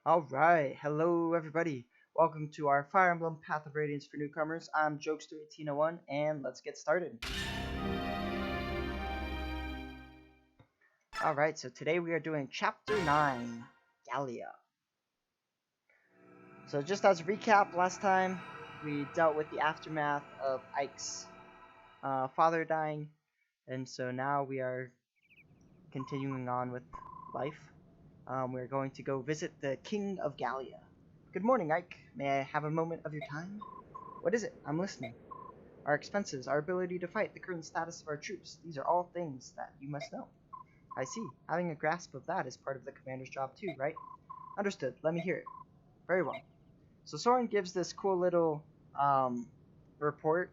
Alright, hello everybody. Welcome to our Fire Emblem Path of Radiance for Newcomers. I'm Jokester1801 and let's get started. Alright, so today we are doing Chapter 9, Gallia. So just as a recap, last time we dealt with the aftermath of Ike's father dying, and so now we are continuing on with life. We're going to go visit the King of Gallia. Good morning, Ike. May I have a moment of your time? What is it? I'm listening. Our expenses, our ability to fight, the current status of our troops. These are all things that you must know. I see. Having a grasp of that is part of the commander's job too, right? Understood. Let me hear it. Very well. So Soren gives this cool little report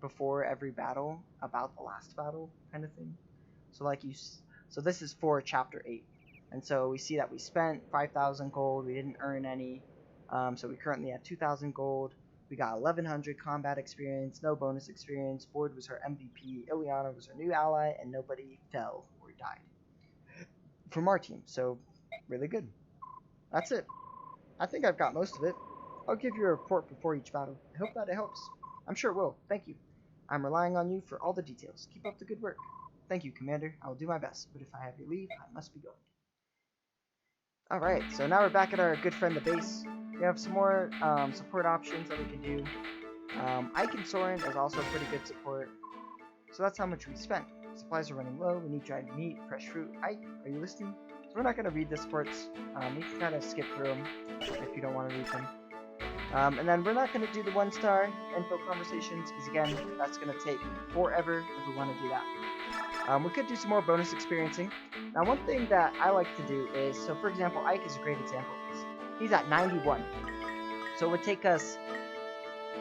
before every battle about the last battle kind of thing. So this is for Chapter 8. And so we see that we spent 5,000 gold. We didn't earn any. So we currently have 2,000 gold. We got 1,100 combat experience, no bonus experience. Boyd was her MVP. Ileana was her new ally, and nobody fell or died from our team. So really good. That's it. I think I've got most of it. I'll give you a report before each battle. I hope that it helps. I'm sure it will. Thank you. I'm relying on you for all the details. Keep up the good work. Thank you, Commander. I will do my best, but if I have your leave, I must be going. Alright, so now we're back at our good friend the base. We have some more support options that we can do. Ike and Soren is also pretty good support. So that's how much we spent. Supplies are running low. We need dried meat, fresh fruit. Ike, are you listening? So we're not going to read the supports. You can kind of skip through them if you don't want to read them. And then we're not going to do the 1-star info conversations because, again, that's going to take forever if we want to do that. We could do some more bonus experiencing. Now, one thing that I like to do is, so for example, Ike is a great example of this. He's at 91. So it would take us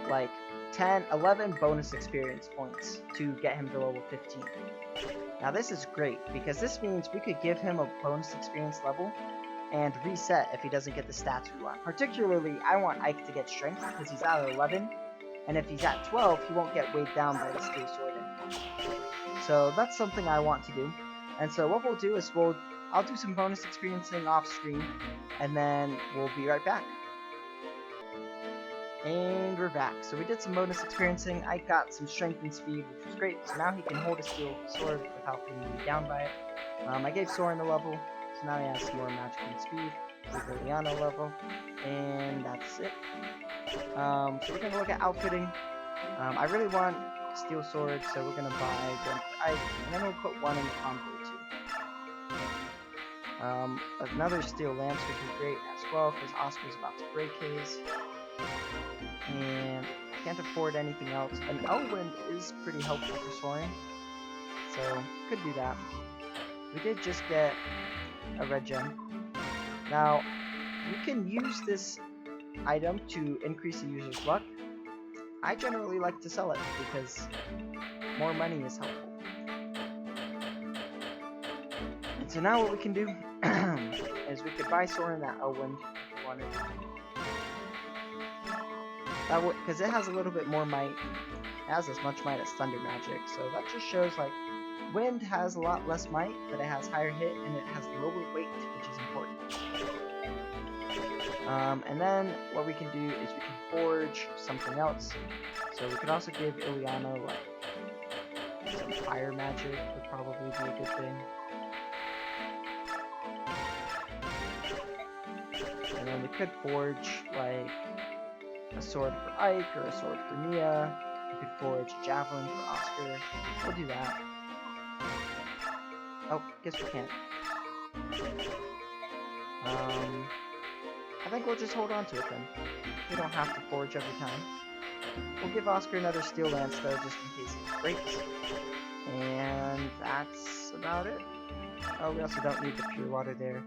like 10, 11 bonus experience points to get him to level 15. Now this is great because this means we could give him a bonus experience level and reset if he doesn't get the stats we want. Particularly, I want Ike to get strength because he's at 11, and if he's at 12, he won't get weighed down by the steel sword anymore. So that's something I want to do. And so what we'll do is I'll do some bonus experiencing off screen, and then we'll be right back. And we're back. So we did some bonus experiencing. I got some strength and speed, which was great. So now he can hold a steel sword without being weighed down by it. I gave Soren a level, so now he has some more magic and speed. Give Ileana a level, and that's it. So we're gonna look at outfitting. I really want steel sword, so we're gonna buy one for Ike, and then we'll put one in the convoy too. Another steel lance would be great as well, because Oscar's about to break his. And I can't afford anything else. An Elwind is pretty helpful for Soren, so could do that. We did just get a red gem. Now, you can use this item to increase the user's luck. I generally like to sell it because more money is helpful. And so now what we can do is we could buy Soren that Elwind if we wanted. Because it has a little bit more might. It has as much might as thunder magic, so that just shows like wind has a lot less might, but it has higher hit and it has lower weight, which is important. And then what we can do is we can forge something else. So we could also give Ileana like some fire magic would probably be a good thing. And then we could forge like a sword for Ike or a sword for Mia. We could forge a javelin for Oscar. We'll do that. Oh, guess we can't. I think we'll just hold on to it then. We don't have to forge every time. We'll give Oscar another steel lance though, just in case it breaks. And that's about it. Oh, we also don't need the pure water there.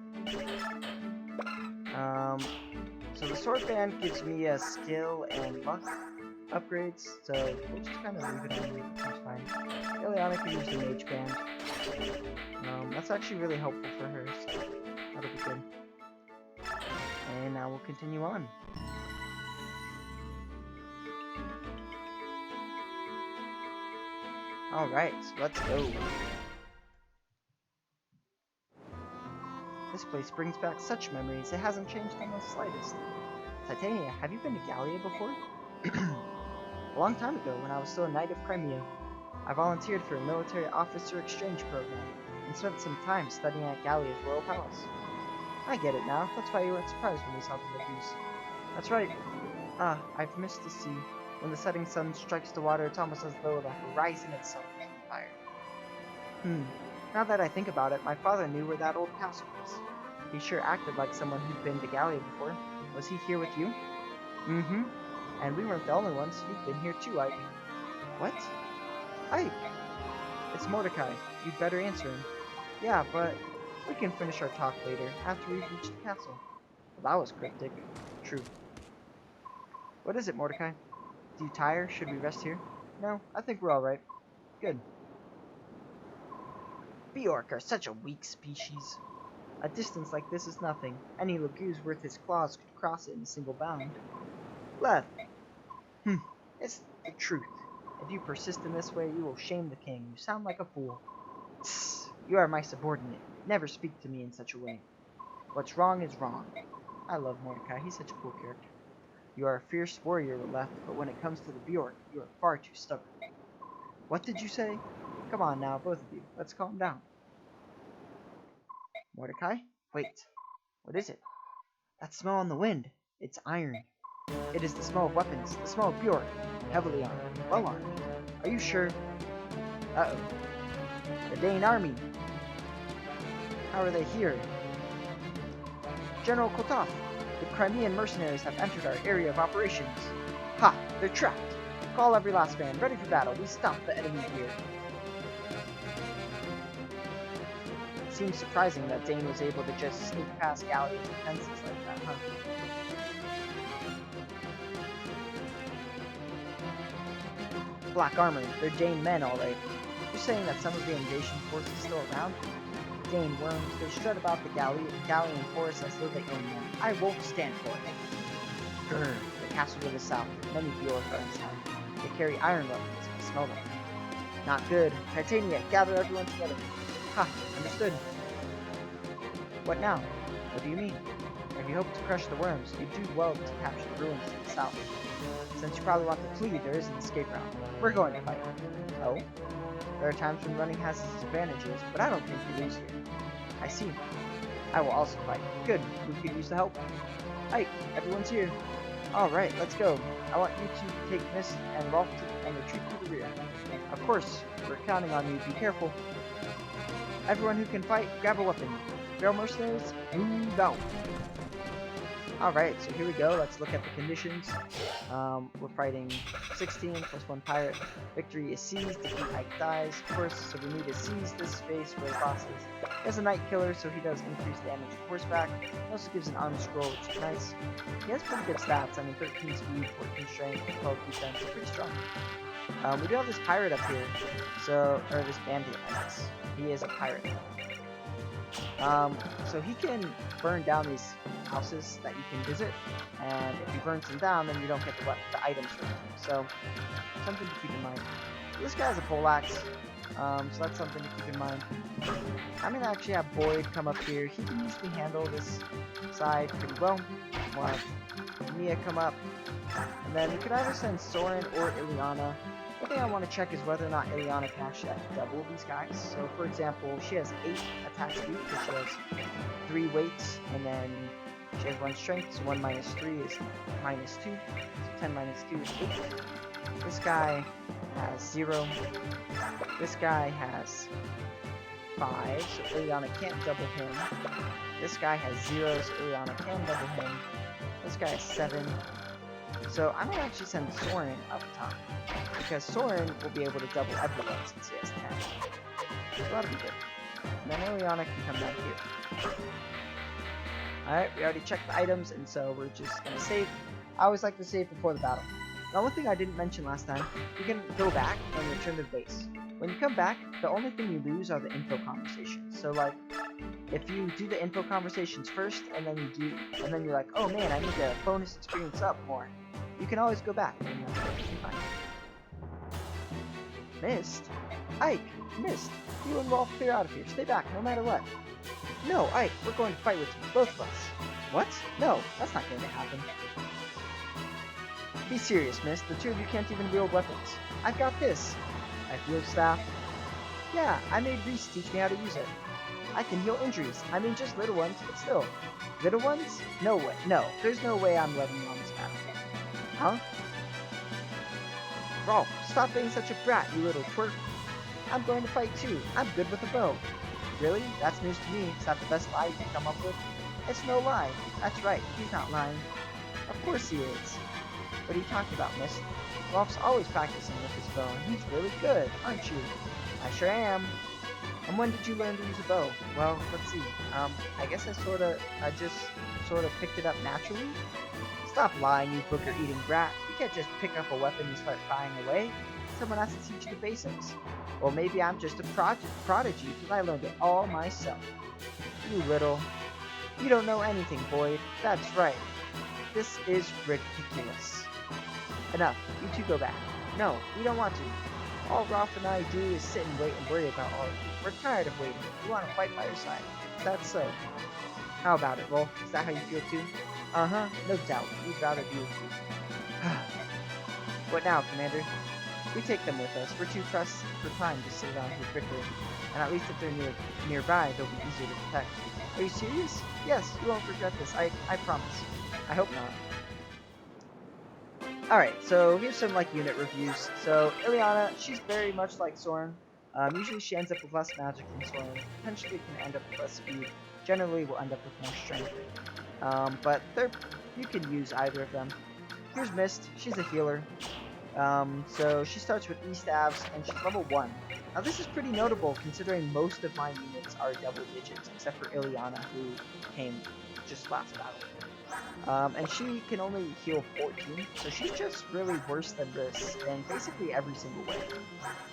So the sword band gives me a skill and luck upgrades, so we'll just kind of leave it on me, that's fine. Ileana can use the mage band. That's actually really helpful for her, so that'll be good. And now we'll continue on. Alright, so let's go. This place brings back such memories. It hasn't changed in the slightest. Titania, have you been to Gallia before? A long time ago, when I was still a knight of Crimea. I volunteered for a military officer exchange program and spent some time studying at Gallia's royal palace. I get it now. That's why you weren't surprised when we saw the lagoons. That's right. I've missed the sea. When the setting sun strikes the water, it's almost as though the horizon itself is on fire. Now that I think about it, my father knew where that old castle was. He sure acted like someone who'd been to Gallia before. Was he here with you? Mm-hmm. And we weren't the only ones. You've been here too, Ike. What? Ike! It's Mordecai. You'd better answer him. Yeah, but we can finish our talk later, after we've reached the castle. Well, that was cryptic. True. What is it, Mordecai? Do you tire? Should we rest here? No, I think we're alright. Good. Bjork are such a weak species. A distance like this is nothing. Any Lagoos worth his claws could cross it in a single bound. Leth. It's the truth. If you persist in this way, you will shame the king. You sound like a fool. Tss, you are my subordinate. Never speak to me in such a way. What's wrong is wrong. I love Mordecai. He's such a cool character. You are a fierce warrior, Leth, but when it comes to the Bjork, you are far too stubborn. What did you say? Come on now, both of you. Let's calm down. Mordecai? Wait. What is it? That smell on the wind. It's iron. It is the smell of weapons. The smell of Bjork. Heavily armed. Well armed. Are you sure? Uh-oh. The Dane army. How are they here? General Kotov. The Crimean mercenaries have entered our area of operations. Ha! They're trapped. Call every last man. Ready for battle. We stop the enemy here. It seems surprising that Dane was able to just sneak past Gallia's defenses like that, huh? Black armor. They're Dane men, alright. You're saying that some of the invasion force is still around? Dane worms. They strut about the Gallian forest as though they own them. I won't stand for it. Grr. The castle to the south. Many Bjork are inside. They carry iron weapons. I smell them. Not good. Titania, gather everyone together. Ha! Understood. What now? What do you mean? If you hope to crush the worms, you do well to capture the ruins to the south. Since you probably want to flee, there is an escape route. We're going to fight. Oh? There are times when running has its advantages, but I don't think we lose here. I see. I will also fight. Good. We could use the help. Ike, everyone's here. Alright, let's go. I want you to take Mist and Rolf and retreat to the rear. Of course, we're counting on you. Be careful. Everyone who can fight, grab a weapon. Feral mercenaries, move out. Alright, so here we go. Let's look at the conditions. We're fighting 16 plus 1 pirate. Victory is seized. Defeat Ike dies. Of course, so we need to seize this space where the boss is. He has a Night Killer, so he does increase damage to horseback. He also gives an arm scroll, which is nice. He has pretty good stats. I mean, 13 speed, 14 strength, 12 defense. Pretty strong. We do have this pirate up here. So, or this bandit, I guess. He is a pirate. So he can burn down these houses that you can visit, and if he burns them down, then you don't get the items from them. So, something to keep in mind. This guy has a poleaxe, so that's something to keep in mind. I'm gonna actually have Boyd come up here. He can usually handle this side pretty well. We'll have Mia come up, and then we could either send Soren or Ileana. One thing I want to check is whether or not Ileana can actually double these guys. So, for example, she has 8 attack speed, because she has 3 weights, and then she has 1 strength, so 1 minus 3 is minus 2. So 10 minus 2 is 8. This guy has 0. This guy has 5, so Ileana can't double him. This guy has 0, so Ileana can double him. This guy has 7. So I'm going to actually send Soren up top, because Soren will be able to double everyone since he has 10. So that'll be good. And then Ileana can come down here. Alright, we already checked the items, and so we're just going to save. I always like to save before the battle. Now, one thing I didn't mention last time, you can go back and return to the base. When you come back, the only thing you lose are the info conversations. So, like, if you do the info conversations first, and then you're like, oh man, I need to bonus experience up more, you can always go back, and that's perfectly fine. Mist? Ike! Mist! You and Rolf clear out of here. Stay back, no matter what. No, Ike, we're going to fight with you, both of us. What? No, that's not going to happen. Be serious, miss. The two of you can't even wield weapons. I've got this. I field staff. Yeah, I made Reese teach me how to use it. I can heal injuries. I mean, just little ones, but still. Little ones? No way. No, there's no way I'm letting you on this battle. Huh? Rolf, stop being such a brat, you little twerp. I'm going to fight too. I'm good with a bow. Really? That's news to me. Is that the best lie you can come up with? It's no lie. That's right. He's not lying. Of course he is. What are you talking about, miss? Rolf's always practicing with his bow, and he's really good, aren't you? I sure am. And when did you learn to use a bow? Well, let's see. I guess I just sort of picked it up naturally. Stop lying, you booger-eating brat. You can't just pick up a weapon and start firing away. Someone has to teach you the basics. Well, maybe I'm just a prodigy because I learned it all myself. You don't know anything, Boyd. That's right. This is ridiculous. Enough. You two go back. No, we don't want to. All Rolf and I do is sit and wait and worry about all of you. We're tired of waiting. We want to fight by your side. That's so. How about it, Rolf? Is that how you feel too? Uh-huh, no doubt. We'd rather be with you. What now, Commander? We take them with us. We're too pressed for time to sit around here bickering. And at least if they're nearby, they'll be easier to protect. Are you serious? Yes, you won't regret this. I promise. I hope not. Alright, so here's some unit reviews. So Ileana, she's very much like Soren. Usually she ends up with less magic than Soren. Potentially can end up with less speed. Generally will end up with more strength. But you can use either of them. Here's Mist. She's a healer. So she starts with E-Staves, and she's level 1. Now this is pretty notable considering most of my units are double digits, except for Ileana, who came just last battle. And she can only heal 14, so she's just really worse than Riss in basically every single way.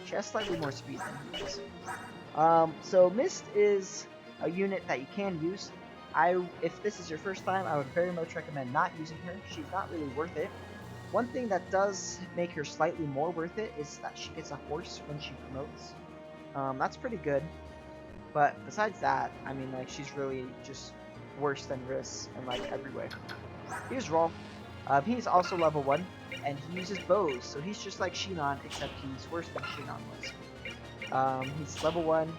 She has slightly more speed than he does. So Mist is a unit that you can use. If this is your first time, I would very much recommend not using her. She's not really worth it. One thing that does make her slightly more worth it is that she gets a horse when she promotes. That's pretty good. But besides that, I mean, she's really just worse than Riss in every way. Here's Rolf. He's also level 1, and he uses bows, so he's just like Shinon, except he's worse than Shinon was. He's level 1,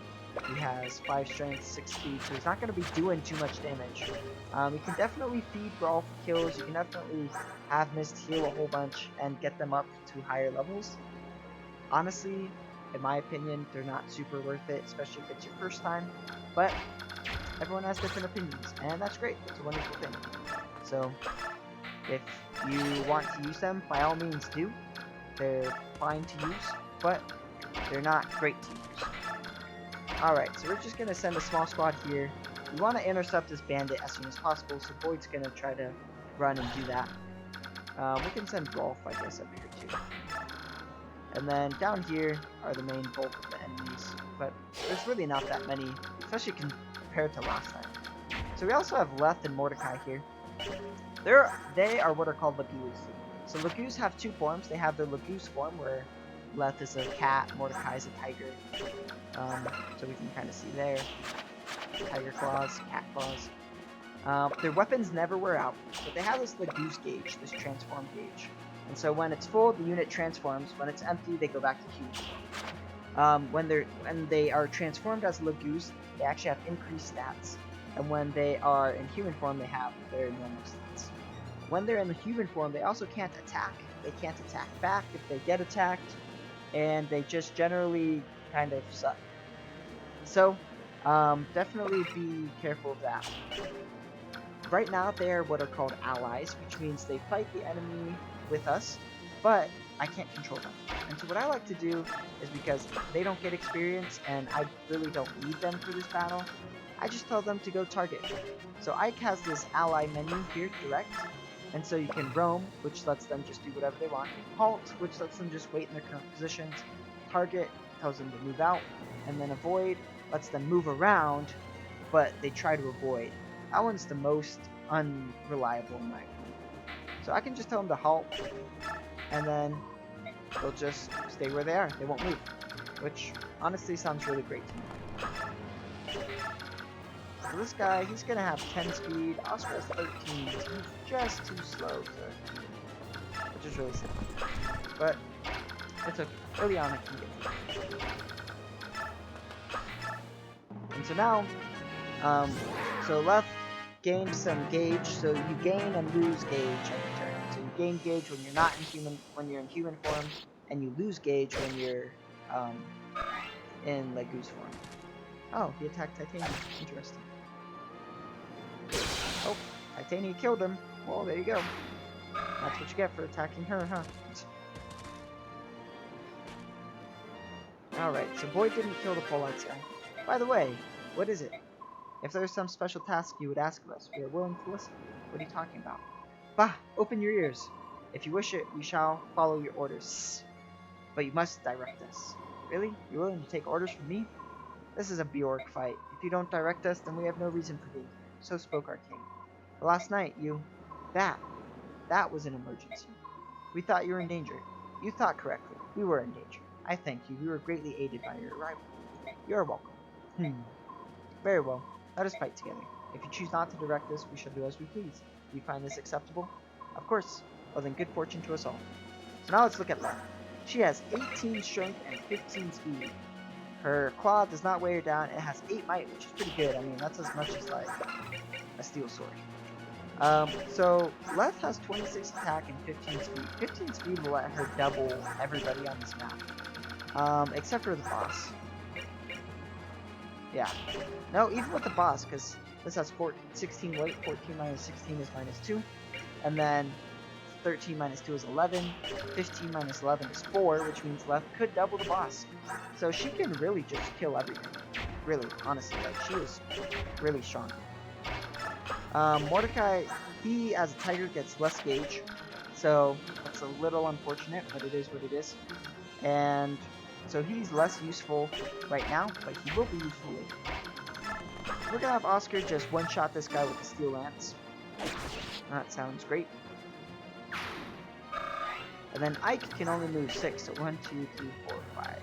he has 5 strength, 6 speed, so he's not going to be doing too much damage. You can definitely feed Rolf kills, you can definitely have Mist heal a whole bunch and get them up to higher levels. Honestly, in my opinion, they're not super worth it, especially if it's your first time, but everyone has different opinions, and that's great. It's a wonderful thing. So, if you want to use them, by all means do. They're fine to use, but they're not great to use. Alright, so we're just going to send a small squad here. We want to intercept this bandit as soon as possible, so Boyd's going to try to run and do that. We can send Rolf, I guess, up here too. And then down here are the main bulk of the enemies, but there's really not that many, especially compared to last time. So we also have Leth and Mordecai here. They are what are called Lagoos. So Lagoos have two forms. They have the Lagoos form, where Leth is a cat, Mordecai is a tiger. So we can kind of see there. Tiger claws, cat claws. Their weapons never wear out, but they have this Lagoos gauge, this transform gauge. And so when it's full, the unit transforms. When it's empty, they go back to human. When they are transformed as Lagoos, they actually have increased stats. And when they are in human form, they have their normal stats. When they're in the human form, they also can't attack. They can't attack back if they get attacked, and they just generally kind of suck. So, definitely be careful of that. Right now, they are what are called allies, which means they fight the enemy with us, but I can't control them. And so what I like to do is, because they don't get experience, and I really don't need them for this battle, I just tell them to go target. So Ike has this ally menu here, direct, and so you can roam, which lets them just do whatever they want. Halt, which lets them just wait in their current positions. Target tells them to move out, and then avoid lets them move around, but they try to avoid. That one's the most unreliable in my opinion. So I can just tell them to halt, and then they'll just stay where they are. They won't move, which honestly sounds really great to me. So this guy, he's gonna have 10 speed. Oscar has 13, so he's just too slow, which is really sad. But it's okay. Ileana can get through. And so now, so Leth gained some gauge, so you gain and lose gauge every turn. So you gain gauge when you're not in in human form, and you lose gauge when you're in Legoose form. Oh, he attacked Titania. Interesting. Oh, Titania killed him. Well, there you go. That's what you get for attacking her, huh? Alright, so Boyd didn't kill the Pole Arts guy. By the way, what is it? If there's some special task you would ask of us, we are willing to listen. What are you talking about? Bah! Open your ears. If you wish it, we shall follow your orders. But you must direct us. Really? You're willing to take orders from me? This is a Bjork fight. If you don't direct us, then we have no reason for being here. So spoke our king. But last night, that was an emergency. We thought you were in danger. You thought correctly. We were in danger. I thank you. We were greatly aided by your arrival. You are welcome. Very well. Let us fight together. If you choose not to direct us, we shall do as we please. Do you find this acceptable? Of course. Well then, good fortune to us all. So now let's look at Leth. She has 18 strength and 15 speed. Her claw does not weigh her down. It has 8 might, which is pretty good. I mean, that's as much as like a steel sword. So Leth has 26 attack and 15 speed. 15 speed will let her double everybody on this map. Except for the boss. Yeah. No, even with the boss, because this has 16 weight. 14 minus 16 is minus 2. And then 13 minus 2 is 11. 15 minus 11 is 4, which means Leth could double the boss. So she can really just kill everything. Really, honestly, like, she is really strong. Mordecai, he, as a tiger, gets less gauge. So that's a little unfortunate, but it is what it is. And so he's less useful right now, but he will be useful later. We're gonna have Oscar just one-shot this guy with the steel lance. That sounds great. And then Ike can only move 6, so 1, 2, 3, 4, 5,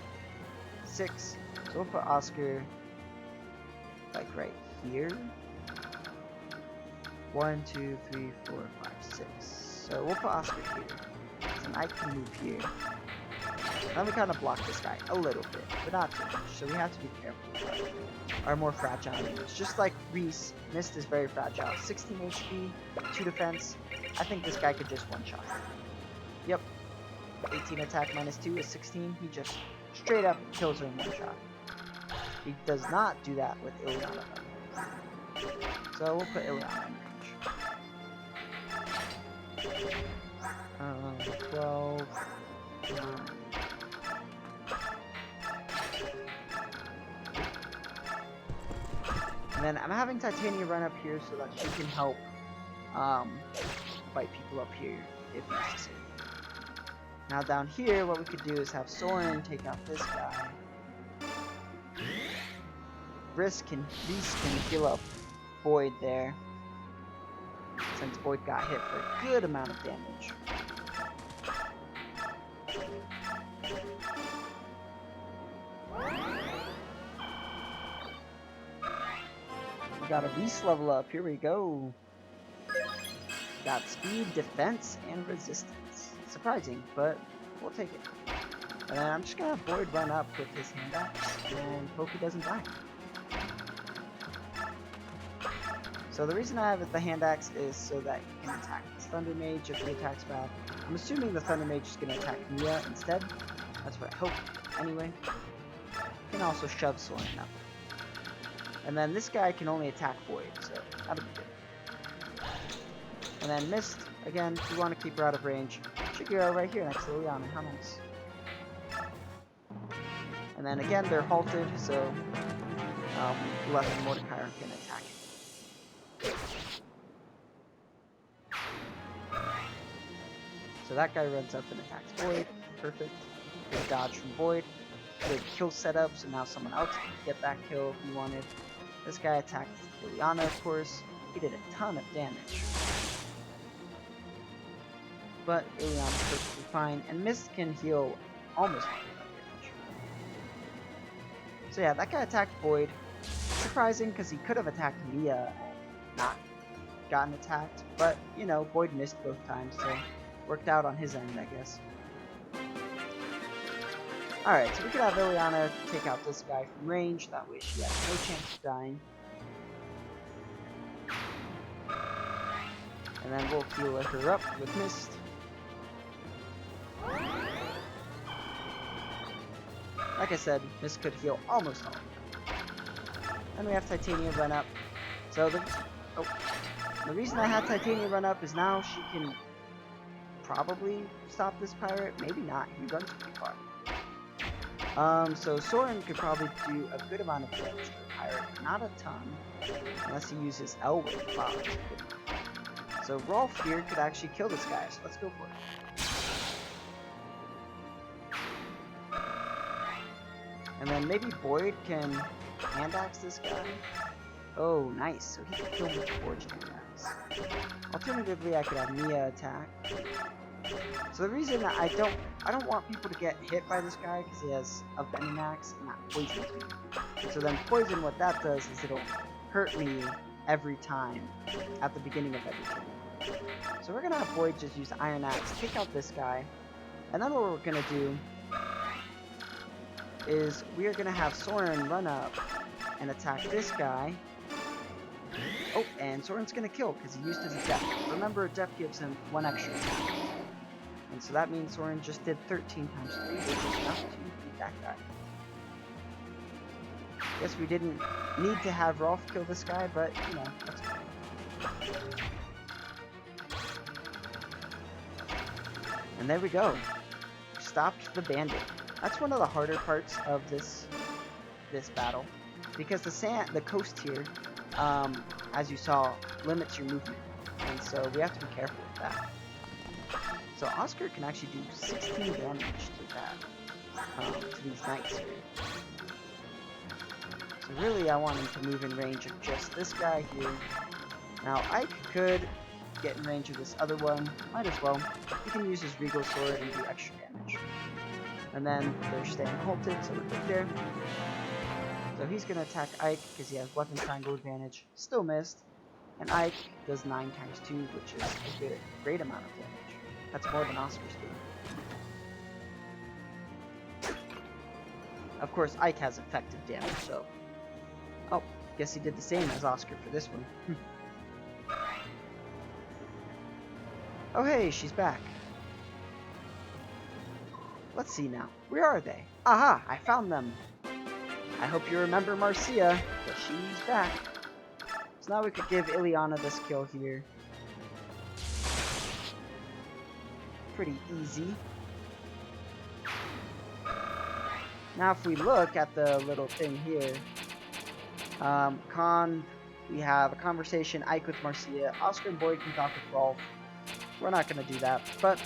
6. So we'll put Oscar like right here. 1, 2, 3, 4, 5, 6. So we'll put Oscar here. And Ike can move here. Then we kind of block this guy a little bit, but not too much. So we have to be careful with our more fragile units. Just like Reese, Mist is very fragile. 16 HP, 2 defense. I think this guy could just one-shot. Yep. 18 attack minus 2 is 16. He just straight up kills her in one shot. He does not do that with Ileana. So we'll put Ileana in range. 12. 9. And then I'm having Titania run up here so that she can help fight people up here if necessary. Now down here, what we could do is have Soren take out this guy. Reese can heal up Boyd there, since Boyd got hit for a good amount of damage. We got a Reese level up. Here we go. Got speed, defense, and resistance. Surprising, but we'll take it. And then I'm just gonna have Boyd run up with his hand axe and hope he doesn't die. So the reason I have the hand axe is so that he can attack this Thunder Mage if he attacks bad. I'm assuming the Thunder Mage is gonna attack Mia instead. That's what I hope. Anyway, you can also shove Soren up. And then this guy can only attack Boyd, so that'll be good. And then Mist, again, if you want to keep her out of range, Shigiro right here next to Ileana. How nice. And then again, they're halted, so Leth and Mordecai aren't going to attack it. So that guy runs up and attacks Boyd. Perfect. Good dodge from Boyd. Good kill setup, so now someone else can get that kill if he wanted. This guy attacked Ileana, of course. He did a ton of damage. But Ileana's perfectly fine, and Mist can heal almost all of that damage. So yeah, that guy attacked Boyd. surprising because he could have attacked Mia and not gotten attacked, but you know, Boyd missed both times, so worked out on his end, I guess. Alright, so we could have Ileana take out this guy from range, that way she has no chance of dying. And then we'll heal her up with Mist. Like I said, Mist could heal almost all of them. Then we have Titania run up. So the reason I had Titania run up is now she can probably stop this pirate. Maybe not. He runs pretty far. So Soren could probably do a good amount of damage to the pirate. Not a ton. Unless he uses Elwood. Wow, that's good. So Rolf here could actually kill this guy. So let's go for it. And then maybe Boyd can hand axe this guy. Oh, nice. So he can kill with Forged hand axe. Alternatively, I could have Mia attack. So the reason that I don't want people to get hit by this guy because he has a venom axe and that poisons me. So then poison, what that does is it'll hurt me every time at the beginning of every turn. So we're gonna have Boyd just use the iron axe, take out this guy, and then what we're gonna do is we are gonna have Soren run up and attack this guy. Oh, and Soren's gonna kill because he used his death. Remember, death gives him 1 extra attack. And so that means Soren just did 13 times 3, which is enough to beat that guy. Guess we didn't need to have Rolf kill this guy, but, you know, that's fine. And there we go. Stopped the bandit. That's one of the harder parts of this battle. Because the coast here, as you saw, limits your movement. And so we have to be careful with that. So Oscar can actually do 16 damage to that, to these knights here. So really I want him to move in range of just this guy here. Now Ike could get in range of this other one, might as well. He can use his Regal Sword and do extra damage. And then they're staying halted, so we're good there. So he's going to attack Ike because he has weapon triangle advantage, still missed. And Ike does 9 times 2, which is a great amount of damage. That's more than Oscar's doing. Of course, Ike has effective damage, so... Oh, guess he did the same as Oscar for this one. Oh hey, she's back. Let's see now. Where are they? Aha! I found them! I hope you remember Marcia, but she's back. So now we could give Ileana this kill here. Pretty easy. Now if we look at the little thing here, we have a conversation, Ike with Marcia, Oscar and Boyd can talk with Rolf. We're not going to do that, but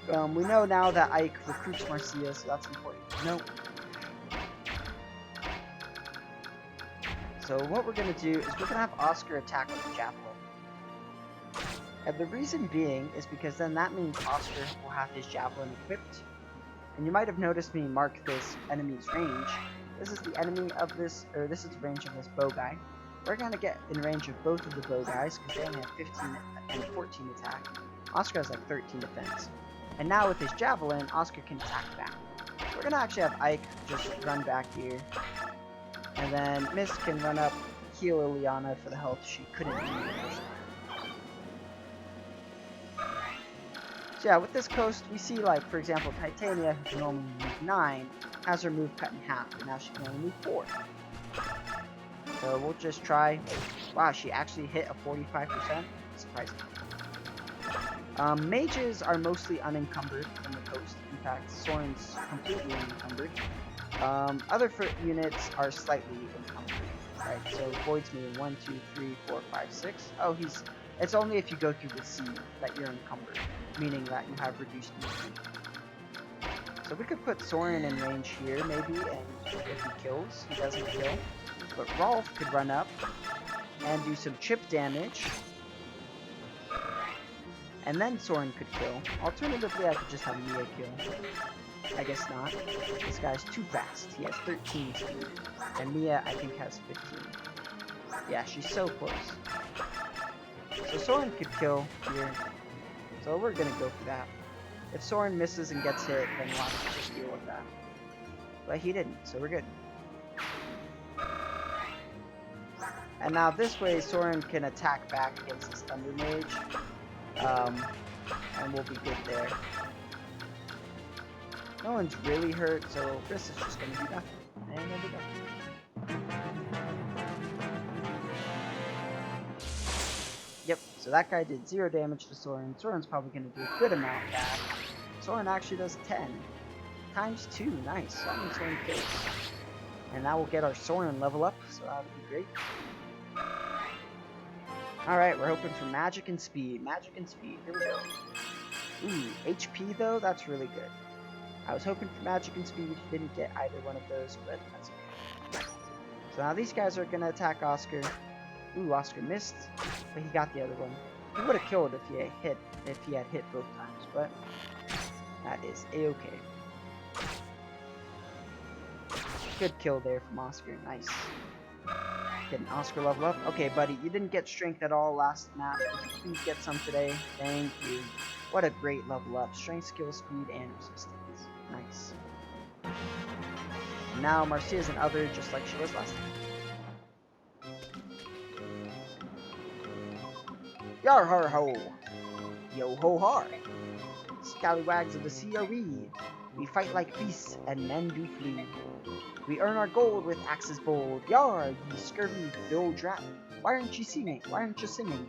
we know now that Ike recruits Marcia, so that's important to note. So what we're going to do is we're going to have Oscar attack with the javelin. And the reason being is because then that means Oscar will have his javelin equipped. And you might have noticed me mark this enemy's range. This is the enemy of this, or this is the range of this bow guy. We're going to get in range of both of the bow guys because they only have 15 and 14 attack. Oscar has like 13 defense. And now with his javelin, Oscar can attack back. We're going to actually have Ike just run back here. And then Mist can run up, heal Ileana for the health she couldn't do the first time. So yeah, with this coast, we see, like, for example, Titania, who can only move 9, has her move cut in half, and now she can only move 4. So we'll just try. Wow, she actually hit a 45%. Surprising. Mages are mostly unencumbered from the coast. In fact, Soren's completely unencumbered. Other foot units are slightly encumbered. Right, so Boyd's moving 1, 2, 3, 4, 5, 6. Oh, it's only if you go through the sea that you're encumbered, meaning that you have reduced movement. So we could put Soren in range here, maybe, and if he kills, he doesn't kill. But Rolf could run up and do some chip damage, and then Soren could kill. Alternatively, I could just have Mia kill. I guess not. This guy's too fast. He has 13 speed. And Mia, I think, has 15. Yeah, she's so close. So Soren could kill here. So we're gonna go for that. If Soren misses and gets hit, then we'll have to just deal with that. But he didn't, so we're good. And now this way, Soren can attack back against this Thunder Mage. And we'll be good there. No one's really hurt, so this is just going to be nothing. And there we go. Yep, so that guy did 0 damage to Soren. Soren's probably going to do a good amount back. Soren actually does 10. Times 2, nice. So that means Soren kills. And that will get our Soren level up, so that would be great. Alright, we're hoping for magic and speed. Magic and speed, here we go. Ooh, HP though, that's really good. I was hoping for magic and speed, didn't get either one of those, but that's okay. So now these guys are gonna attack Oscar. Ooh, Oscar missed, but he got the other one. He would have killed if he had hit both times, but that is a-okay. Good kill there from Oscar, nice. Getting Oscar level up. Okay, buddy, you didn't get strength at all last map. Could you please get some today? Thank you. What a great level up. Strength, skill, speed, and resistance. Nice. And now Marcia's an other just like she was last time. Yar har ho! Yo ho har! Scallywags of the sea are we. We fight like beasts, and men do flee. We earn our gold with axes bold. Yar, ye scurvy bill drap. Why aren't you singing? Why aren't you singing?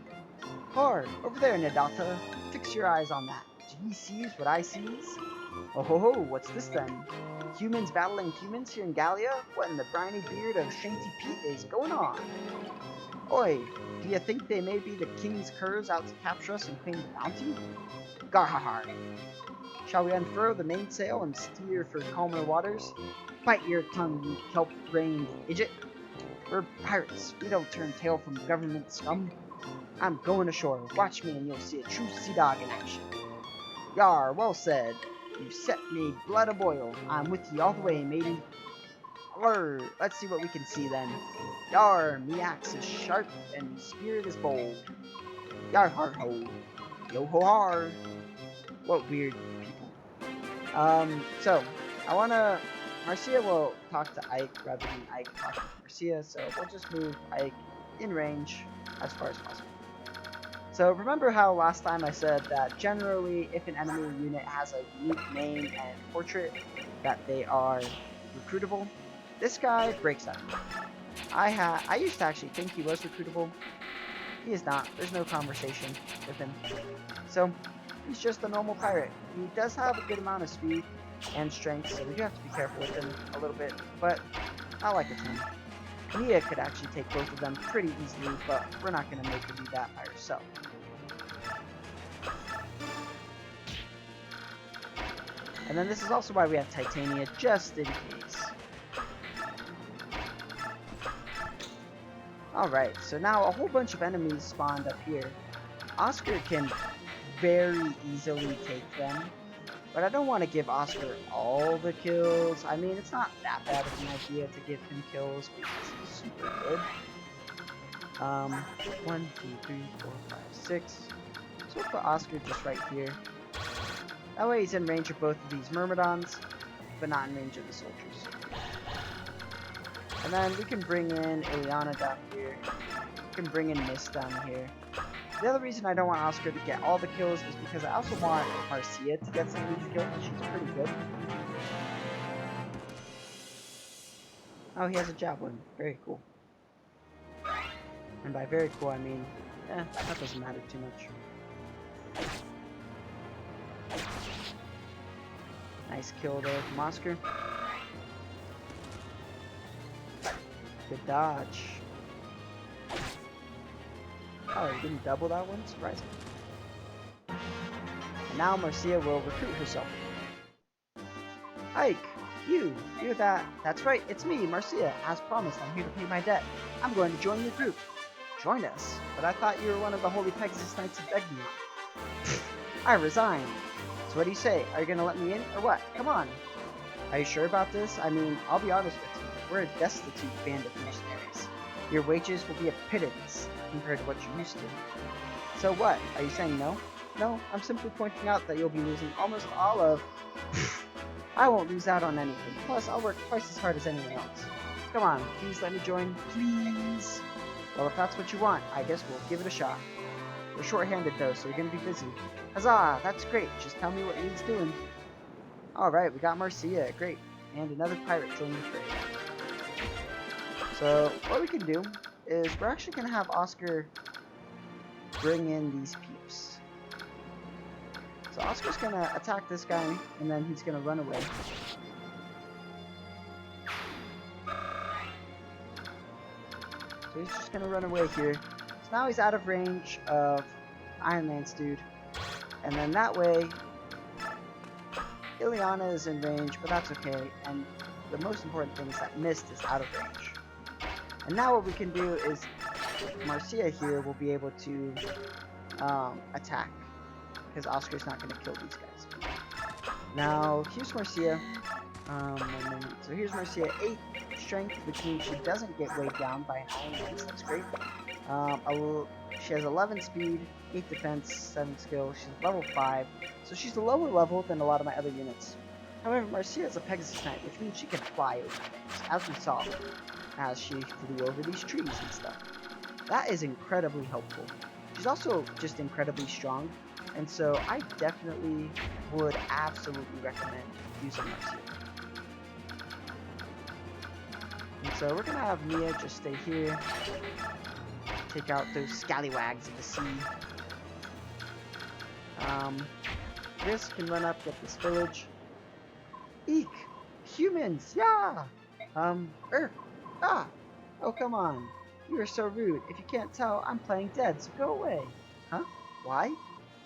Har, over there, Nadata. Fix your eyes on that. Do ye seize what I seize? Oh ho ho, what's this then? Humans battling humans here in Gallia? What in the briny beard of Shanty Pete is going on? Oi, do you think they may be the king's curs out to capture us and claim the bounty? Garhahar. Shall we unfurl the mainsail and steer for calmer waters? Bite your tongue, you kelp-brained idiot. We're pirates. We don't turn tail from government scum. I'm going ashore. Watch me and you'll see a true sea dog in action. Yar, well said. You set me blood a-boil. I'm with ye all the way, matey. Arr, let's see what we can see then. Yar, me axe is sharp and spirit is bold. Yar har ho. Yo ho har. What weird people. So, I wanna... Marcia will talk to Ike rather than Ike talk to Marcia, so we'll just move Ike in range as far as possible. So remember how last time I said that generally if an enemy unit has a unique name and portrait that they are recruitable? This guy breaks that. I used to actually think he was recruitable. He is not. There's no conversation with him. So he's just a normal pirate. He does have a good amount of speed and strength, so we do have to be careful with him a little bit, but I like it to him. Mia could actually take both of them pretty easily, but we're not going to make her do that by herself. And then this is also why we have Titania, just in case. Alright, so now a whole bunch of enemies spawned up here. Oscar can very easily take them. But I don't want to give Oscar all the kills. I mean, it's not that bad of an idea to give him kills because he's super good. 1, 2, 3, 4, 5, 6. So we'll put Oscar just right here. That way he's in range of both of these Myrmidons, but not in range of the soldiers. And then we can bring in Ileana down here. We can bring in Mist down here. The other reason I don't want Oscar to get all the kills is because I also want Marcia to get some of these kills. She's pretty good. Oh, he has a javelin. Very cool. And by very cool, I mean, that doesn't matter too much. Nice kill there from Oscar. Good dodge. Oh, he didn't double that one? Surprising. And now Marcia will recruit herself. Ike, you're that. That's right, it's me, Marcia. As promised, I'm here to pay my debt. I'm going to join your group. Join us? But I thought you were one of the Holy Pegasus Knights of Begni. I resigned. So what do you say? Are you going to let me in, or what? Come on, Are you sure about this? I mean, I'll be honest with you. We're a destitute band of mercenaries. Your wages will be a pittance compared to what you're used to. So what? Are you saying no? No, I'm simply pointing out that you'll be losing almost all of... I won't lose out on anything. Plus, I'll work twice as hard as anyone else. Come on, please let me join. Please? Well, if that's what you want, I guess we'll give it a shot. We're short-handed though, so you're gonna be busy. Huzzah! That's great. Just tell me what needs doing. Alright, we got Marcia. Great. And another pirate joining the fray. So, what we can do is we're actually gonna have Oscar bring in these peeps. So Oscar's gonna attack this guy, and then he's gonna run away. So he's just gonna run away here. So now he's out of range of Iron Lance dude. And then that way, Ileana is in range, but that's okay. And the most important thing is that Mist is out of range. And now what we can do is Marcia here will be able to attack, because Oscar's not going to kill these guys. Now, here's Marcia. So here's Marcia, 8 strength, which means she doesn't get weighed down by an Iron Lance. That's great. She has 11 speed, 8 defense, 7 skill. She's level 5, so she's a lower level than a lot of my other units. However, Marcia is a Pegasus Knight, which means she can fly over things, as we saw, as she flew over these trees and stuff. That is incredibly helpful. She's also just incredibly strong, and so I definitely would absolutely recommend using Marcia. And so we're gonna have Mia just stay here, take out those scallywags of the sea. This can run up, get this village. Eek! Humans! Yeah! Oh, come on. You are so rude. If you can't tell, I'm playing dead, so go away. Huh? Why?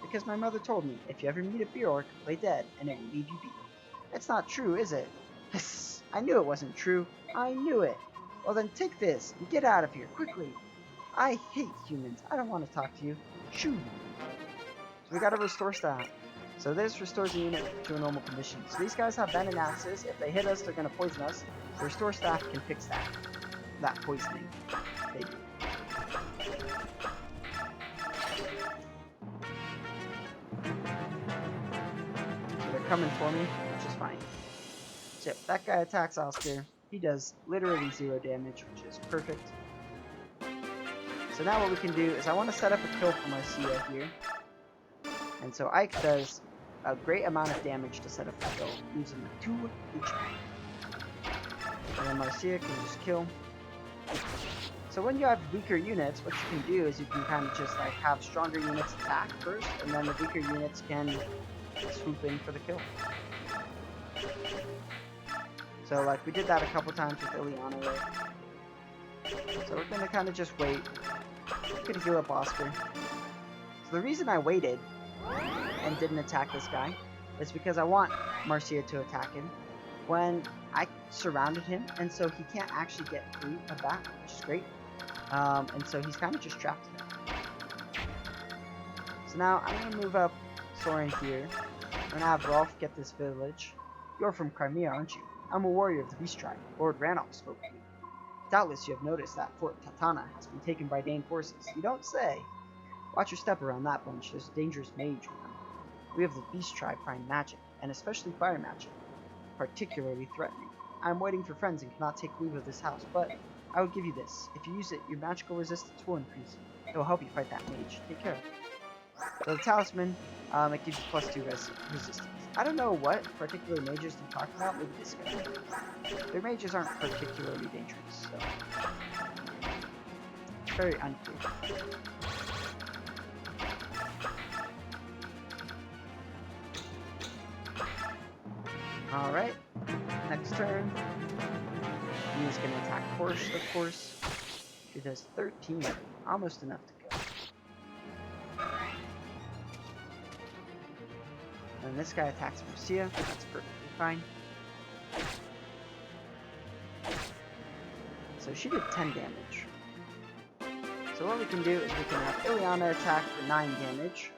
Because my mother told me, if you ever meet a beer orc, play dead, and it will leave you be. It's not true, is it? I knew it wasn't true. I knew it. Well then take this, and get out of here, quickly. I hate humans. I don't want to talk to you. Shoo! So we gotta restore stat. So this restores the unit to a normal condition. So these guys have venom axes. If they hit us, they're gonna poison us. So restore staff can fix that poisoning. They do. So they're coming for me, which is fine. So yep, that guy attacks Oscar. He does literally 0 damage, which is perfect. So now what we can do is I want to set up a kill for Marcia here. And so Ike does a great amount of damage to set up the kill, using 2 HP. And then Marcia can just kill. So when you have weaker units, what you can do is you can kind of just like have stronger units attack first, and then the weaker units can swoop in for the kill. So like we did that a couple times with Ileana, right? So we're gonna kind of just wait. We're gonna heal up Oscar. So the reason I waited and didn't attack this guy is because I want Marcia to attack him when I surrounded him, and so he can't actually get free of that, which is great. And so he's kind of just trapped there. So now I'm gonna move up Soren here. I'm gonna have Rolf get this village. You're from Crimea, aren't you? I'm a warrior of the Beast Tribe. Lord Ranulph spoke to me. Doubtless you have noticed that Fort Tatana has been taken by Dane forces. You don't say. Watch your step around that bunch. There's a dangerous mage with them. We of the Beast Tribe find magic, and especially fire magic, particularly threatening. I am waiting for friends and cannot take leave of this house, but I will give you this. If you use it, your magical resistance will increase. It will help you fight that mage. Take care. So the talisman, it gives you +2 resistance. I don't know what particular mages they're talking about. Maybe this guy. Their mages aren't particularly dangerous, so it's very unclear. Alright, next turn. He's going to attack Horse, of course. She does 13, almost enough to kill. And this guy attacks Marcia, that's perfectly fine. So she did 10 damage. So what we can do is we can have Ileana attack for 9 damage,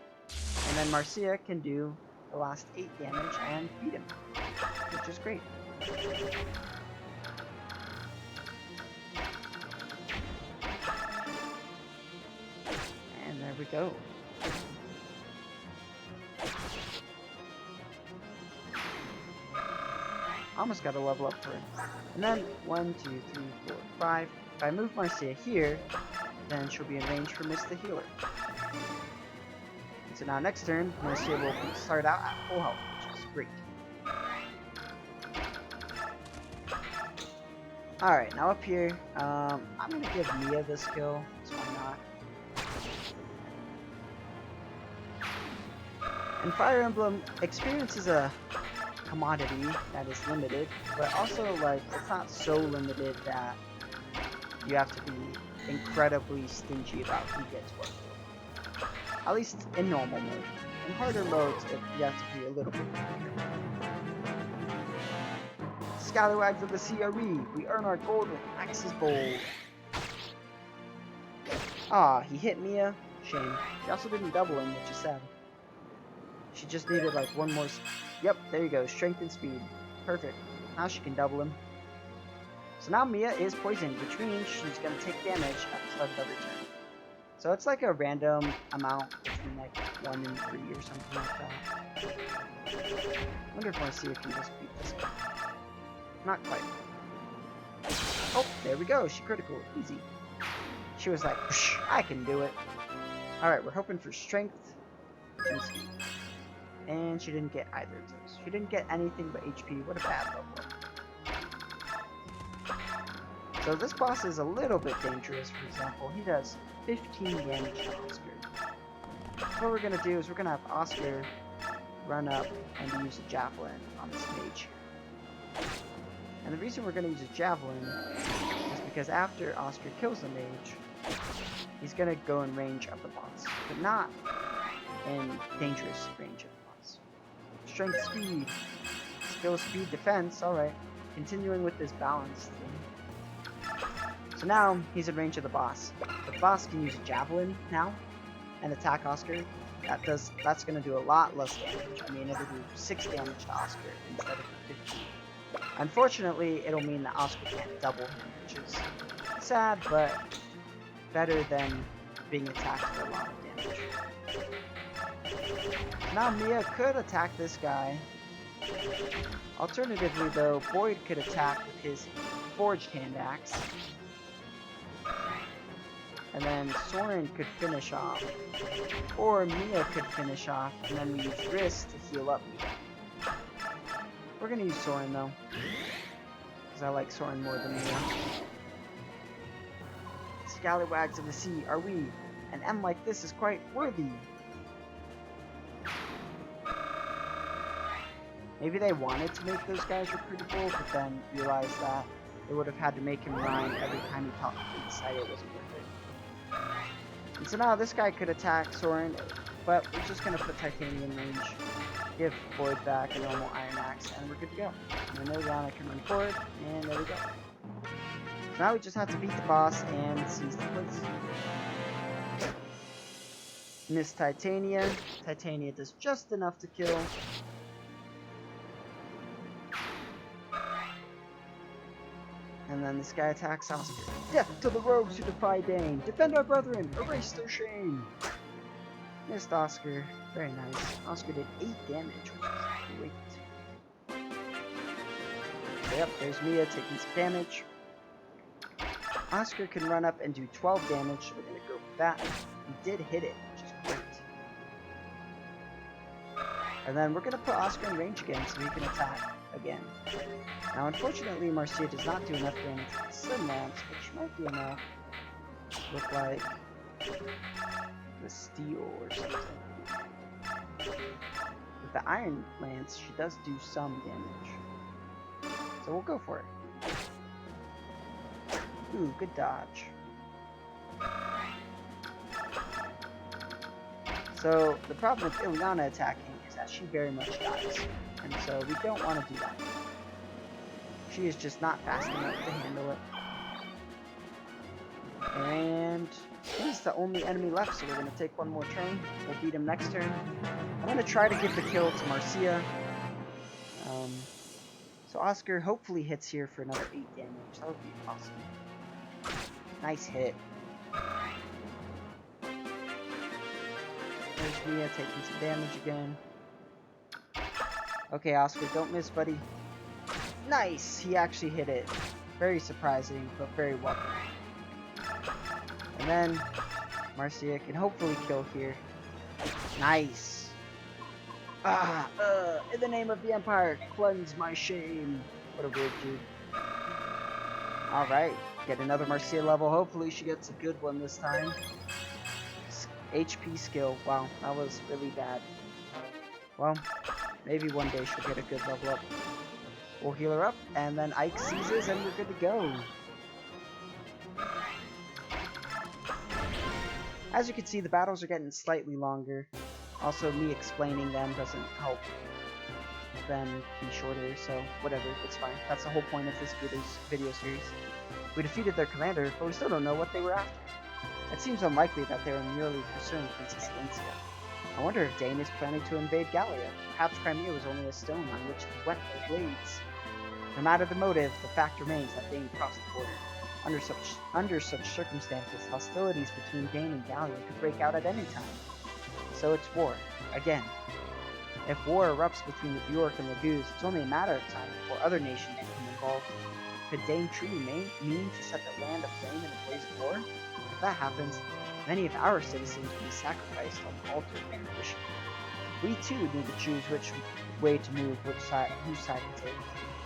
and then Marcia can do the last 8 damage and beat him, which is great. And there we go. Almost got a level up for it. And then 1, 2, 3, 4, 5. If I move Marcia here, then she'll be in range for Miss the Healer. And so now next turn, Marcia will start out at full health, which is great. Alright, now up here, I'm gonna give Mia this kill, so why not? And Fire Emblem experience is a commodity that is limited, but also like it's not so limited that you have to be incredibly stingy about who gets what. At least in normal mode. In harder modes, you have to be a little bit careful. Scallywags of the sea are we. We earn our gold with axes bold. Ah, he hit Mia. Shame. She also didn't double him, which is sad. She just needed like one more. Yep, there you go. Strength and speed. Perfect. Now she can double him. So now Mia is poisoned, which means she's going to take damage at the start of every turn. So it's like a random amount between like 1 and 3 or something like that. I wonder if Marcia can just beat this guy. Not quite. Oh, there we go. She critical. Easy. She was like, I can do it. Alright, we're hoping for strength and speed. And she didn't get either of those. She didn't get anything but HP. What a bad level. So this boss is a little bit dangerous. For example, he does 15 damage to Oscar. So what we're going to do is we're going to have Oscar run up and use a javelin on this mage here. And the reason we're going to use a javelin is because after Oscar kills the mage, he's going to go in range of the boss, but not in dangerous range of the boss. Strength, speed, skill, speed, defense. Alright, continuing with this balance thing. So now he's in range of the boss. The boss can use a javelin now and attack Oscar. That's going to do a lot less damage. I mean, it'll do 6 damage to Oscar instead of 15. Unfortunately, it'll mean that Oscar can't double him, which is sad, but better than being attacked for a lot of damage. Now Mia could attack this guy. Alternatively, though, Boyd could attack with his forged hand axe. And then Soren could finish off. Or Mia could finish off, and then we use wrist to heal up Mia. We're gonna use Soren though, because I like Soren more than Mia. Scallywags of the sea are we. An M like this is quite worthy. Maybe they wanted to make those guys recruitable, but then realized that they would have had to make him rhyme every time he talked and decided it wasn't worth it. And so now this guy could attack Soren, but we're just going to put Titanium in range, give Boyd back a normal Iron Axe, and we're good to go. And then Oriana can run forward, and there we go. So now we just have to beat the boss and seize the place. Miss Titania. Titania does just enough to kill. And then this guy attacks Oscar. Death to the rogues who defy Dane! Defend our brethren! Erase their shame! Missed Oscar. Very nice. Oscar did 8 damage, which is great. Yep, there's Mia taking some damage. Oscar can run up and do 12 damage, so we're going to go with that. He did hit it, which is great. And then we're going to put Oscar in range again so he can attack again. Now, unfortunately, Marcia does not do enough damage with the Slim Lance, which might do enough to look like the Steel or something. With the Iron Lance, she does do some damage. So we'll go for it. Ooh, good dodge. So, the problem with Ileana attacking is that she very much dies. And so we don't want to do that. She is just not fast enough to handle it. And he's the only enemy left, so we're going to take one more turn. We'll beat him next turn. I'm going to try to give the kill to Marcia. So So Oscar hopefully hits here for another 8 damage. That would be awesome. Nice hit. There's Mia taking some damage again. Okay, Oscar, don't miss, buddy. Nice! He actually hit it. Very surprising, but very welcome. And then Marcia can hopefully kill here. Nice! In the name of the Empire, cleanse my shame. What a weird dude. Alright, get another Marcia level. Hopefully she gets a good one this time. HP skill. Wow, that was really bad. Well, maybe one day she'll get a good level up. We'll heal her up, and then Ike seizes, and we're good to go. As you can see, the battles are getting slightly longer. Also, me explaining them doesn't help them be shorter, so whatever, it's fine. That's the whole point of this video series. We defeated their commander, but we still don't know what they were after. It seems unlikely that they were merely pursuing Princess Valencia. I wonder if Dane is planning to invade Gallia. Perhaps Crimea was only a stone on which to whet their blades. No matter the motive, the fact remains that Dane crossed the border. Under such circumstances, hostilities between Dane and Gallia could break out at any time. So it's war, again. If war erupts between the Bjork and Laguz, it's only a matter of time before other nations become involved. Could Dane truly mean to set the land aflame in a blaze of war? If that happens, many of our citizens will be sacrificed on the altar of ambition. We too need to choose which way to move, whose side to take.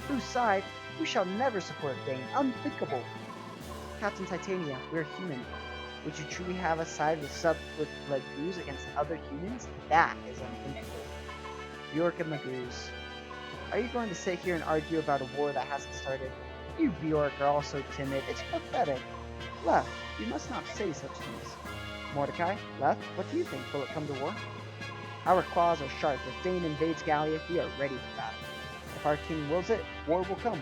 Whose side? We shall never support Dane. Unthinkable. Captain Titania, we're human. Would you truly have us side with Laguz against other humans? That is unthinkable. Bjork and Laguz. Are you going to sit here and argue about a war that hasn't started? You Bjork are all so timid. It's pathetic. Left, you must not say such things. Mordecai, Left, what do you think? Will it come to war? Our claws are sharp. If Dane invades Gallia, we are ready for battle. If our king wills it, war will come.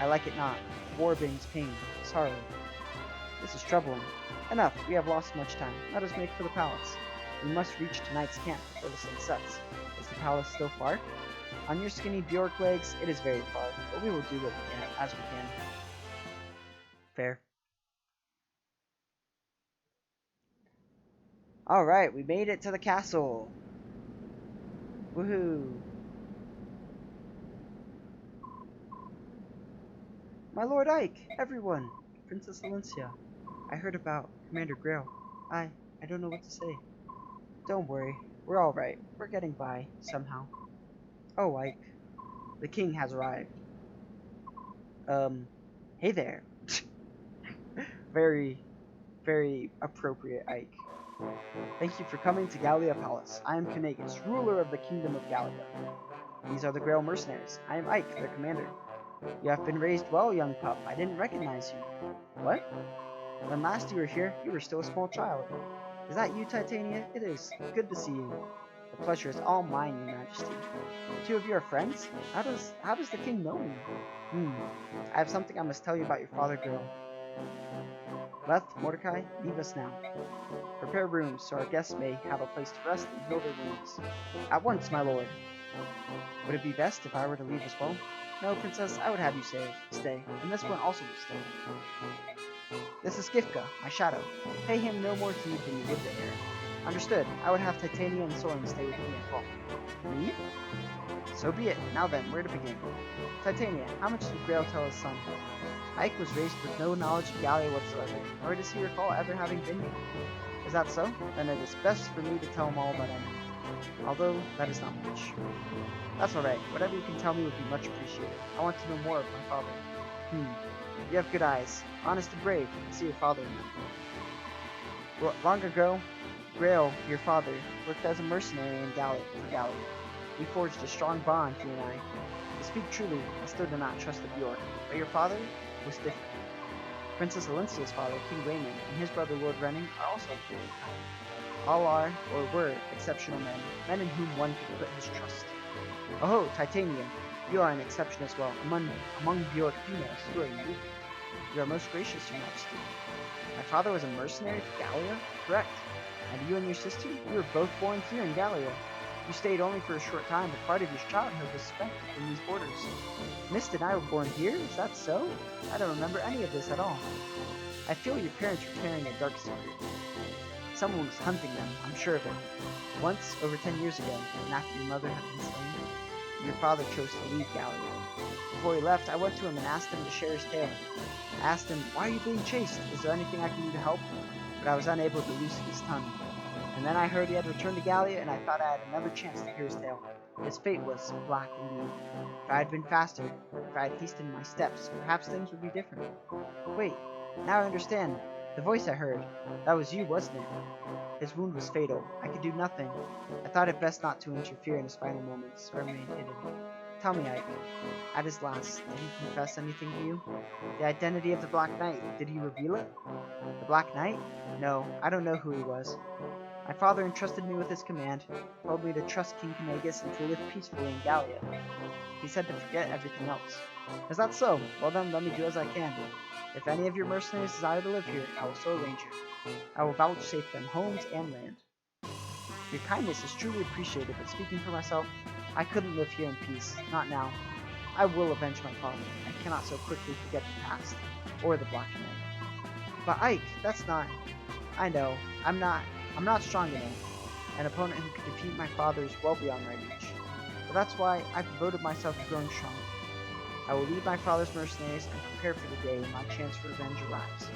I like it not. War brings pain, sorrow. This is troubling. Enough, we have lost much time. Let us make for the palace. We must reach tonight's camp before the sun sets. Is the palace still far? On your skinny Bjork legs, it is very far, but we will do what we can, as we can. Fair. Alright, we made it to the castle. Woohoo! My Lord Ike, everyone! Princess Valencia. I heard about Commander Grail. I don't know what to say. Don't worry, we're alright. We're getting by, somehow. Oh, Ike. The king has arrived. Hey there. Very, very appropriate, Ike. Thank you for coming to Gallia Palace. I am Kanagus, ruler of the Kingdom of Gallia. These are the Grail mercenaries. I am Ike, their commander. You have been raised well, young pup. I didn't recognize you. What? When last you were here, you were still a small child. Is that you, Titania? It is. Good to see you. The pleasure is all mine, your majesty. The two of you are friends? How does the king know me? I have something I must tell you about your father, Grail. Left, Mordecai, leave us now. Prepare rooms so our guests may have a place to rest and heal their wounds. At once, my lord. Would it be best if I were to leave as well? No, princess, I would have you stay, and this one also will stay. This is Gifka, my shadow. Pay him no more heed than you would the heir. Understood. I would have Titania and Soren stay with me as well. Me? So be it. Now then, where to begin? Titania, how much did Grail tell his son? Ike was raised with no knowledge of Gallia whatsoever, nor does he recall ever having been here. Is that so? Then it is best for me to tell him all that I know. Although, that is not much. That's alright. Whatever you can tell me would be much appreciated. I want to know more of my father. You have good eyes. Honest and brave. I see your father in them. Well, long ago, Grail, your father, worked as a mercenary in Gallia. We forged a strong bond, he and I. To speak truly, I still do not trust the Bjork, but your father was different. Princess Valencia's father, King Raymond, and his brother Lord Renning are also very kind. All are, or were, exceptional men in whom one could put his trust. Oh, Titania, you are an exception as well. Among Bjork females, who are unique. You are most gracious, your majesty. My father was a mercenary to Gallia? Correct. And you and your sister? You were both born here in Gallia. You stayed only for a short time, but part of your childhood was spent in these borders. Mist and I were born here? Is that so? I don't remember any of this at all. I feel your parents were carrying a dark secret. Someone was hunting them, I'm sure of it. Once, over 10 years ago, and after your mother had been slain, your father chose to leave Gallia. Before he left, I went to him and asked him to share his tale. I asked him, why are you being chased? Is there anything I can do to help? But I was unable to loosen his tongue. And then I heard he had returned to Gallia, and I thought I had another chance to hear his tale. His fate was black indeed. If I had been faster, if I had hastened my steps, perhaps things would be different. Wait, now I understand. The voice I heard, that was you, wasn't it? His wound was fatal. I could do nothing. I thought it best not to interfere in his final moments, so I remained hidden. Tell me, Ike, at his last, did he confess anything to you? The identity of the Black Knight, did he reveal it? The Black Knight? No, I don't know who he was. My father entrusted me with his command, told me to trust King Kanagas and to live peacefully in Gallia. He said to forget everything else. Is that so? Well then, let me do as I can. If any of your mercenaries desire to live here, I will so arrange it. I will vouchsafe them homes and land. Your kindness is truly appreciated, but speaking for myself, I couldn't live here in peace. Not now. I will avenge my father. I cannot so quickly forget the past, or the Black Knight. But Ike, that's not... I know. I'm not strong enough. An opponent who could defeat my father is well beyond my reach. But that's why I've devoted myself to growing strong. I will lead my father's mercenaries and prepare for the day when my chance for revenge arrives.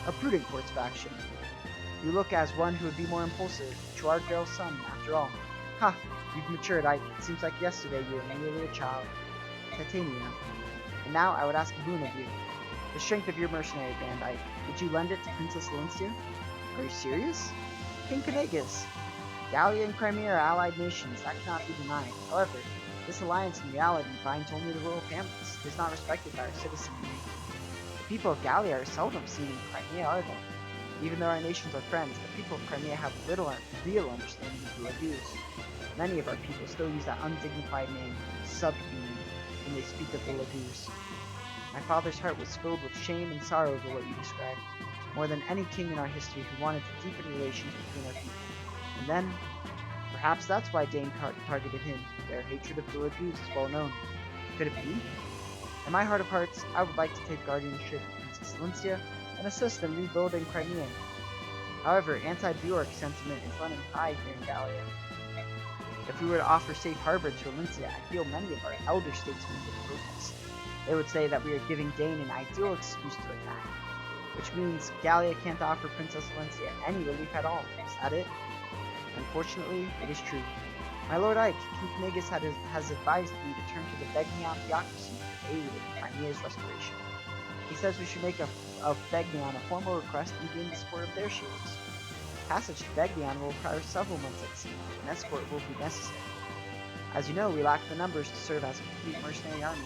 A prudent course of action. You look as one who would be more impulsive. To our girl's son, after all. Ha! You've matured, Ike. It seems like yesterday you were merely a child. Titania. And now I would ask a boon of you. The strength of your mercenary band, Ike. Would you lend it to Princess Valencia? Are you serious? King Kanagas. Gallia and Crimea are allied nations. That cannot be denied. However, this alliance in reality binds only the royal families. It is not respected by our citizenry. The people of Gallia are seldom seen in Crimea, are they? Even though our nations are friends, the people of Crimea have little real understanding of the Laguz. Many of our people still use that undignified name, subhuman, when they speak of the Laguz. My father's heart was filled with shame and sorrow over what you described, more than any king in our history who wanted to deepen relations between our people. And then, perhaps that's why Dane targeted him. Their hatred of the Laguz is well known. Could it be? In my heart of hearts, I would like to take guardianship of Princess Valencia and assist in rebuilding Crimea. However, anti-Bjork sentiment is running high here in Gallia. If we were to offer safe harbor to Valencia, I feel many of our elder statesmen would protest. They would say that we are giving Dane an ideal excuse to attack, which means Gallia can't offer Princess Valencia any relief at all. Is that it? Unfortunately, it is true. My lord Ike, King Kanagas has advised me to turn to the Begnion theocracy for aid in Crimea's restoration. He says we should make of Begnion a formal request and gain the support of their shields. Passage to Begnion will require several months at sea. An escort will be necessary. As you know, we lack the numbers to serve as a complete mercenary army,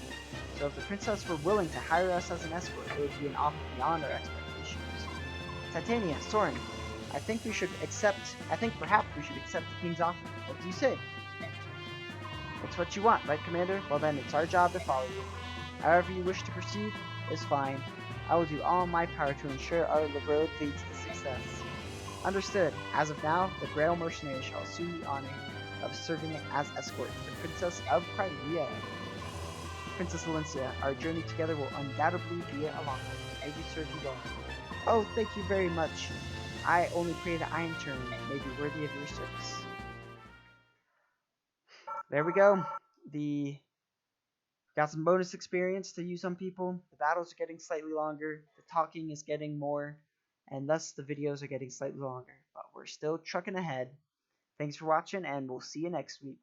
so if the princess were willing to hire us as an escort, it would be an offer beyond our expectations. Titania, Soren, I think perhaps we should accept the king's offer. What do you say? It's what you want, right, Commander? Well then, it's our job to follow you. However you wish to proceed is fine. I will do all in my power to ensure our road leads to success. Understood. As of now, the Grail mercenary shall assume the honor of serving as escort to the Princess of Crimea. Princess Valencia, our journey together will undoubtedly be a long one. May we serve you well. Oh, thank you very much. I only pray that I in turn may be worthy of your service. There we go. Got some bonus experience to use on people. The battles are getting slightly longer. The talking is getting more. And thus the videos are getting slightly longer. But we're still trucking ahead. Thanks for watching, and we'll see you next week.